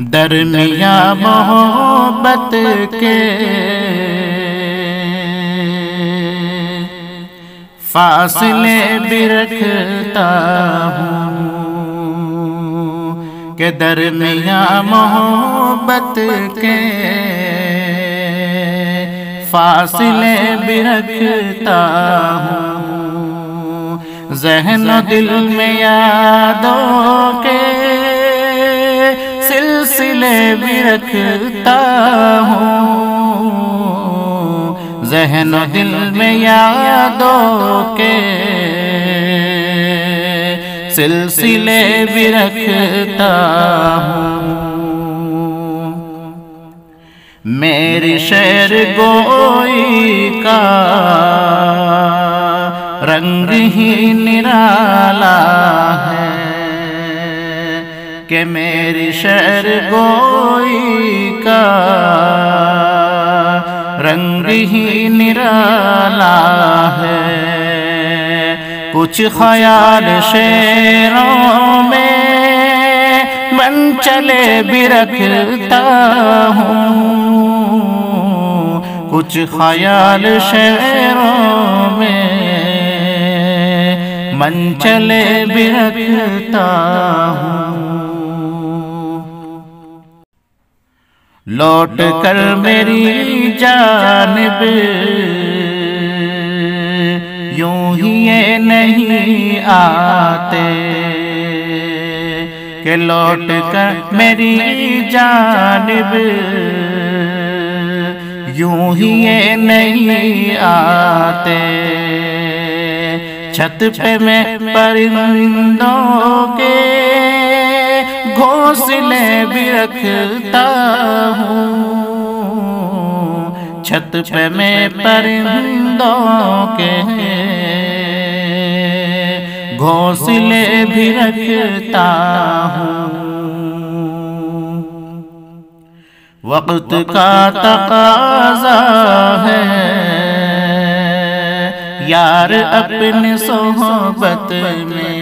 درمیاں محبت کے فاصلے بھی رکھتا ہوں کہ درمیاں محبت کے فاصلے بھی رکھتا ہوں، ذہن و دل میں یادوں کے سلسلے بھی رکھتا ہوں، ذہن و دل میں یادوں کے سلسلے بھی رکھتا ہوں۔ میری شعر گوئی کا رنگ ہی نرالا ہے کہ میری شعر گوئی کا رنگ ہی نرالا ہے، کچھ خیال شعروں میں من چلے بھی رکھتا ہوں، کچھ خیال شعروں میں من چلے بھی رکھتا ہوں۔ لوٹ کر میری جانب یوں ہی یہ نہیں آتے کہ لوٹ کر میری جانب یوں ہی یہ نہیں آتے، چھت پہ میں پرندوں کے گھونسلے بھی رکھتا ہوں، چھت پہ میں پرندوں کے گھونسلے بھی رکھتا ہوں۔ وقت کا تقاضا ہے یار اپنی صحبت میں،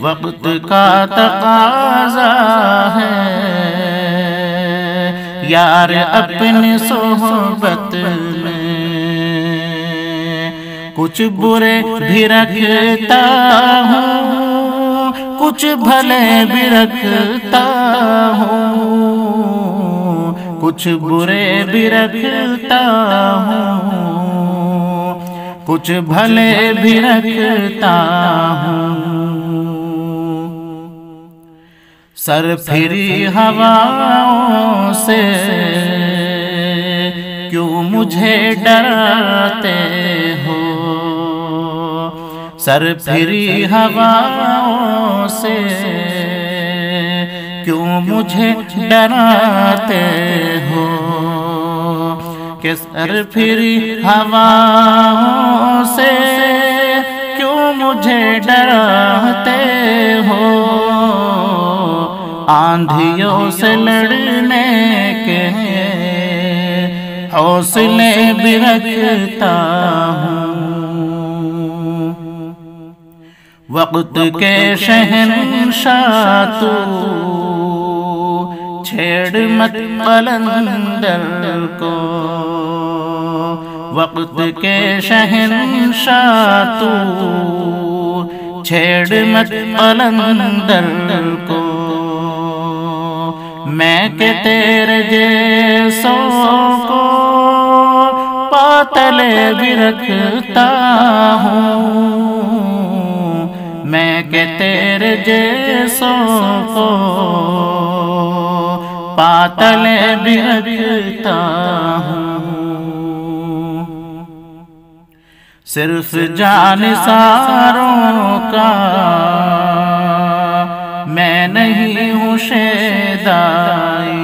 وقت کا تقاضا ہے یار اپنی صحبت میں، کچھ برے بھی رکھتا ہوں کچھ بھلے بھی رکھتا ہوں، کچھ برے بھی رکھتا ہوں کچھ بھلے بھی رکھتا ہوں، سر پھری ہواؤں سے کیوں مجھے ڈراتے ہو، سر پھری ہواؤں سے کیوں مجھے ڈراتے ہو، کہ سر پھری ہواؤں سے کیوں مجھے ڈراتے ہو، آندھیوں سے لڑنے کے حوصلے بھی رکھتا ہوں، وقت کے شہنشاہ تو چھیڑ مت قلندر کو، وقت کے شہنشاہ تو چھیڑ مت قلندر کو، میں کہ تیرے جیسوں کو پاتلے بھی رکھتا ہوں، میں کہ تیرے جیسوں کو پاتلے بھی رکھتا ہوں، صرف جانثاروں کا میں نہیں ہوں شیدائی،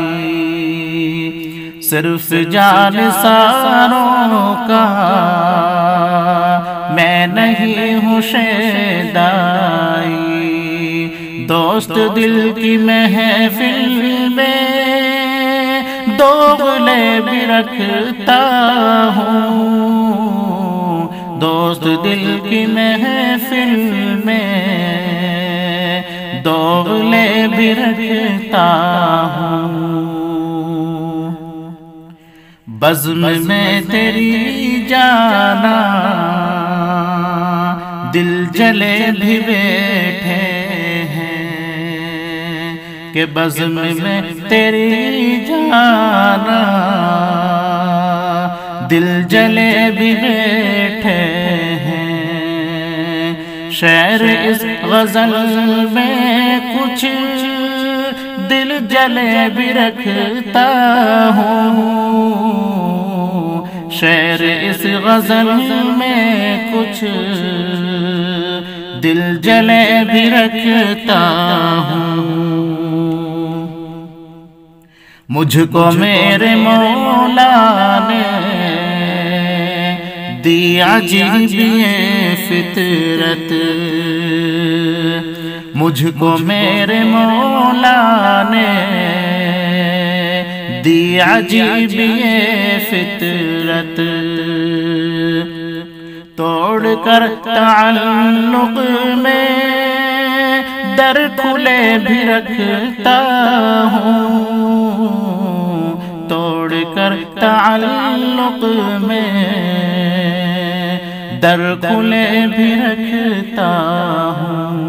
صرف جانثاروں کا میں نہیں ہوں شیدائی، دوست دل کی محفل میں دوغلے بھی رکھتا ہوں، دوست دل کی محفل میں دوغلے بھی رکھتا ہوں، بزم میں تیری جانا دل جلے بھی بیٹھے ہیں، کہ بزم میں تیری جانا دل جلے بھی بیٹھے ہیں۔ شعر اس غزل میں کچھ دل جلے بھی رکھتا ہوں، شعر اس غزل میں کچھ دل جلے بھی رکھتا ہوں۔ مجھ کو میرے مولا نے دی عجیب فطرت، مجھ کو میرے مولا نے دی عجیب فطرت، توڑ کر تعلق میں در کھلے بھی رکھتا ہوں، توڑ کر تعلق میں در کھلے بھی رکھتا ہوں۔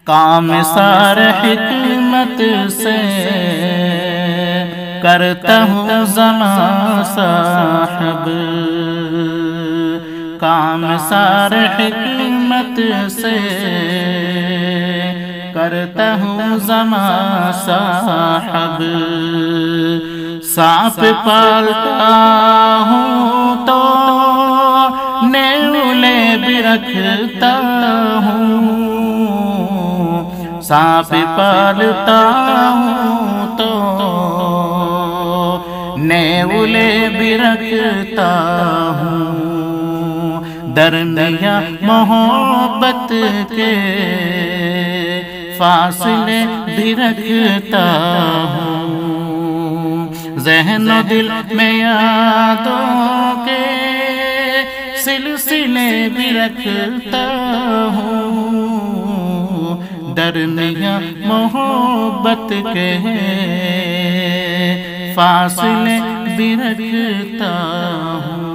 کام سار حکمت سے کرتا ہوں زمان صاحب، کام سار حکمت سے کرتا ہوں زمان صاحب، سانپ پالتا ہوں تو نیولے بھی رکھتا ہوں، سانپ پالتا ہوں تو نیولے بھی رکھتا ہوں، درمیاں محبت کے فاصلے بھی رکھتا ہوں، ذہن و دل میں یادوں کے سلسلے بھی رکھتا ہوں، درمیاں محبت کے فاصلے بھی رکھتا ہوں۔